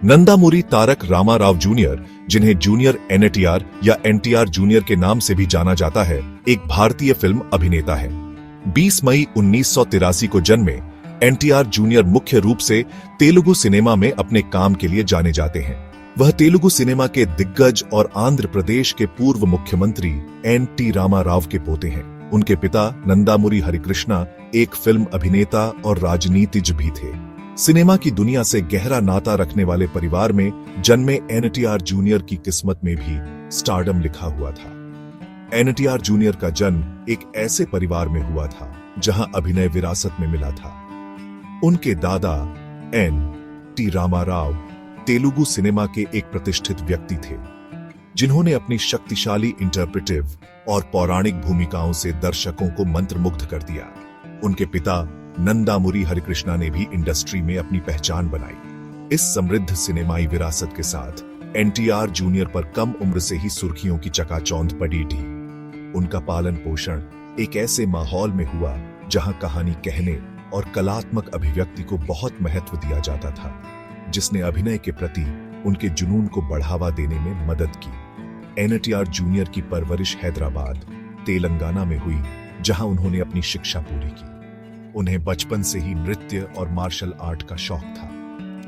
Nandamuri Tarak Rama Rao junior, जिन्हें junior NTR या NTR junior के नाम से भी जाना जाता है, एक भारतीय फिल्म अभिनेता है। 20 मई 1983 को जन्मे एनटीआर जूनियर मुख्य रूप से तेलुगु सिनेमा में अपने काम के लिए जाने जाते हैं। वह तेलुगु सिनेमा के दिग्गज और आंध्र प्रदेश के पूर्व मुख्यमंत्री एन.टी. रामाराव के पोते हैं। उनके पिता नंदामुरी हरिकृष्णा एक फिल्म अभिनेता और राजनीतिज्ञ भी थे। सिनेमा की दुनिया से गहरा नाता रखने वाले परिवार में जन्मे एनटीआर जूनियर की किस्मत में भी स्टारडम लिखा हुआ था। एनटीआर जूनियर का जन्म एक ऐसे परिवार में हुआ था जहां अभिनय विरासत में मिला था। उनके दादा एन.टी. रामाराव तेलुगु सिनेमा के एक प्रतिष्ठित व्यक्ति थे, जिन्होंने अपनी शक्तिशाली इंटरप्रेटिव और पौराणिक भूमिकाओं से दर्शकों को मंत्रमुग्ध कर दिया। उनके पिता नंदामुरी हरिकृष्णा ने भी इंडस्ट्री में अपनी पहचान बनाई। इस समृद्ध सिनेमाई विरासत के साथ एनटीआर जूनियर पर कम उम्र से ही सुर्खियों की चकाचौंध पड़ी थी। उनका पालन पोषण एक ऐसे माहौल में हुआ जहां कहानी कहने और कलात्मक अभिव्यक्ति को बहुत महत्व दिया जाता था, जिसने अभिनय के प्रति उनके जुनून को बढ़ावा देने में मदद की। एनटीआर जूनियर की परवरिश हैदराबाद, तेलंगाना में हुई, जहां उन्होंने अपनी शिक्षा पूरी की। उन्हें बचपन से ही नृत्य और मार्शल आर्ट का शौक था।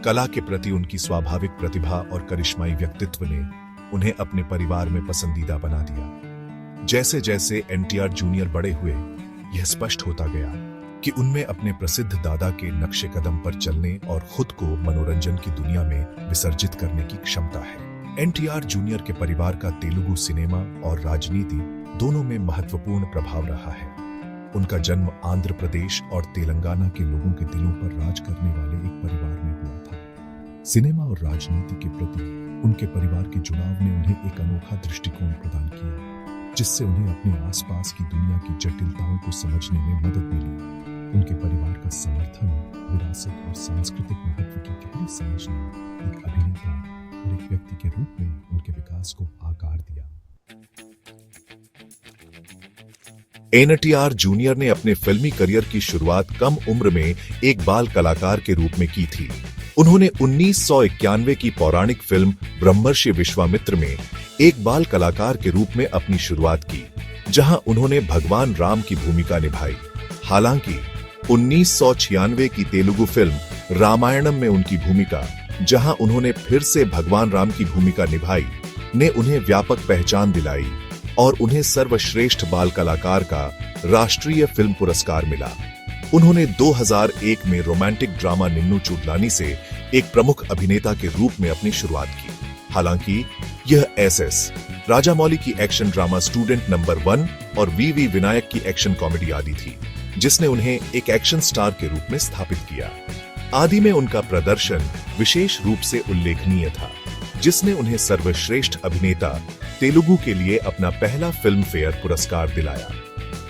कला के प्रति उनकी स्वाभाविक प्रतिभा और करिश्माई व्यक्तित्व ने उन्हें अपने परिवार में पसंदीदा बना दिया। जैसे जैसे एनटीआर जूनियर बड़े हुए, यह स्पष्ट होता गया कि उनमें अपने प्रसिद्ध दादा के नक्शे कदम पर चलने और खुद को मनोरंजन की दुनिया में विसर्जित करने की क्षमता है। एनटीआर जूनियर के परिवार का तेलुगु सिनेमा और राजनीति दोनों में महत्वपूर्ण प्रभाव रहा है। उनका जन्म आंध्र प्रदेश और तेलंगाना के लोगों के दिलों पर राज करने वाले एक परिवार में हुआ था। सिनेमा और राजनीति के प्रति उनके परिवार के जुड़ाव ने उन्हें एक अनोखा दृष्टिकोण प्रदान किया, जिससे उन्हें अपने आसपास की दुनिया की जटिलताओं को समझने में मदद मिली। उनके परिवार का समर्थन, विरासत और सांस्कृतिक महत्व की गहरी समझ ने एक अभिनेता और एक व्यक्ति के रूप में उनके विकास को आकार दिया। एनटीआर जूनियर ने अपने फिल्मी करियर की शुरुआत कम उम्र में एक बाल कलाकार के रूप में की थी। उन्होंने 1991 की पौराणिक फिल्म ब्रह्मर्षि विश्वामित्र में एक बाल कलाकार के रूप में अपनी शुरुआत की, जहां उन्होंने भगवान राम की भूमिका निभाई। हालांकि 1996 की तेलुगु फिल्म रामायणम में उनकी भूमिका, जहां उन्होंने फिर से भगवान राम की भूमिका निभाई, ने उन्हें व्यापक पहचान दिलाई और उन्हें सर्वश्रेष्ठ बाल कलाकार का राष्ट्रीय फिल्म पुरस्कार मिला। उन्होंने 2001 में रोमांटिक ड्रामा निन्नू चूडलानी से एक प्रमुख अभिनेता के रूप में अपनी शुरुआत की। हालांकि यह एसएस राजामौली की एक्शन ड्रामा स्टूडेंट नंबर 1 और वीवी विनायक की एक्शन कॉमेडी आदि थी, जिसने उन्हें एक एक्शन स्टार के रूप में स्थापित किया। आदि में उनका प्रदर्शन विशेष रूप से उल्लेखनीय था, जिसने उन्हें सर्वश्रेष्ठ अभिनेता तेलुगु के लिए अपना पहला फिल्म फेयर पुरस्कार दिलाया।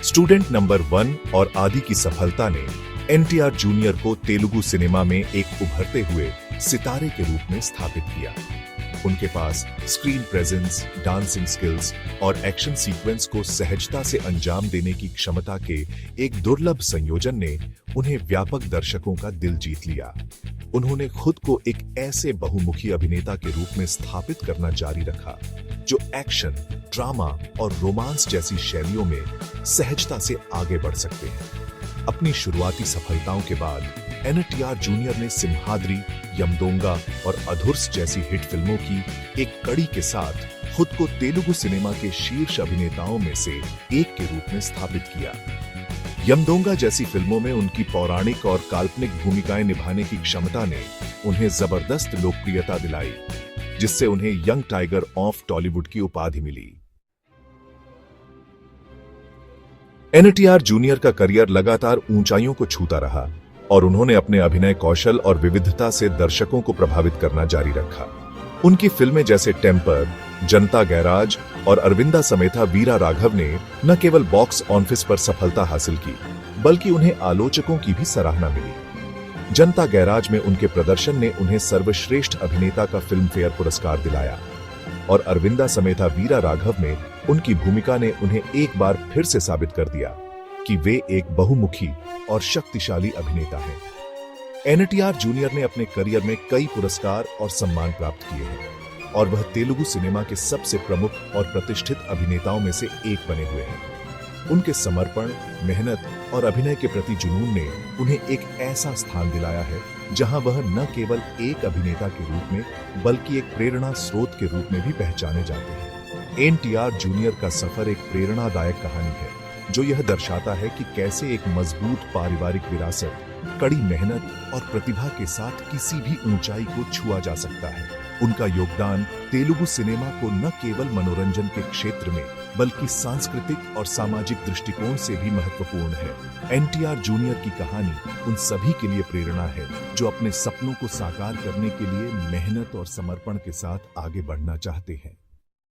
स्टूडेंट नंबर 1 और आदि की सफलता ने एनटीआर जूनियर को तेलुगु सिनेमा में एक उभरते हुए सितारे के रूप में स्थापित किया। उनके पास स्क्रीन प्रेजेंस, डांसिंग स्किल्स और एक्शन सीक्वेंस को सहजता से अंजाम देने की क्षमता के एक दुर्लभ संयोजन ने उन्हें व्यापक दर्शकों का दिल जीत लिया। उन्होंने खुद को एक ऐसे बहुमुखी अभिनेता के रूप में स्थापित करना जारी रखा, जो एक्शन, ड्रामा और रोमांस जैसी शैलियों में सहजता से आगे बढ़ सकते हैं। अपनी शुरुआती सफलताओं के बाद एनटीआर जूनियर ने सिम्हाद्री, यमदोंगा और अधुर्स जैसी हिट फिल्मों की एक कड़ी के साथ खुद को तेलुगु सिनेमा के शीर्ष अभिनेताओं में से एक के रूप में स्थापित किया। यमदोंगा जैसी फिल्मों में उनकी पौराणिक और काल्पनिक भूमिकाएं निभाने की क्षमता ने उन्हें जबरदस्त लोकप्रियता दिलाई, जिससे उन्हें यंग टाइगर ऑफ टॉलीवुड की उपाधि मिली। एनटीआर जूनियर का करियर लगातार ऊंचाइयों को छूता रहा और उन्होंने अपने अभिनय कौशल और विविधता से दर्शकों को प्रभावित करना जारी रखा। उनकी फिल्में जैसे टेम्पर, जनता गैराज और अरविंदा समेता वीरा राघव ने न केवल बॉक्स ऑफिस पर सफलता हासिल की, बल्कि उन्हें आलोचकों की भी सराहना मिली। जनता गैराज में उनके प्रदर्शन ने उन्हें सर्वश्रेष्ठ अभिनेता का फिल्म फेयर पुरस्कार दिलाया और अरविंदा समेता वीरा राघव में उनकी भूमिका ने उन्हें एक बार फिर से साबित कर दिया कि वे एक बहुमुखी और शक्तिशाली अभिनेता हैं। एनटीआर जूनियर ने अपने करियर में कई पुरस्कार और सम्मान प्राप्त किए हैं और वह तेलुगु सिनेमा के सबसे प्रमुख और प्रतिष्ठित अभिनेताओं में से एक बने हुए हैं। उनके समर्पण, मेहनत और अभिनय के प्रति जुनून ने उन्हें एक ऐसा स्थान दिलाया है जहां वह न केवल एक अभिनेता के रूप में बल्कि एक प्रेरणा स्रोत के रूप में भी पहचाने जाते हैं। एनटीआर जूनियर का सफर एक प्रेरणादायक कहानी है जो यह दर्शाता है कि कैसे एक मजबूत पारिवारिक विरासत, कड़ी मेहनत और प्रतिभा के साथ किसी भी ऊंचाई को छुआ जा सकता है। उनका योगदान तेलुगु सिनेमा को न केवल मनोरंजन के क्षेत्र में बल्कि सांस्कृतिक और सामाजिक दृष्टिकोण से भी महत्वपूर्ण है। एनटीआर जूनियर की कहानी उन सभी के लिए प्रेरणा है जो अपने सपनों को साकार करने के लिए मेहनत और समर्पण के साथ आगे बढ़ना चाहते हैं।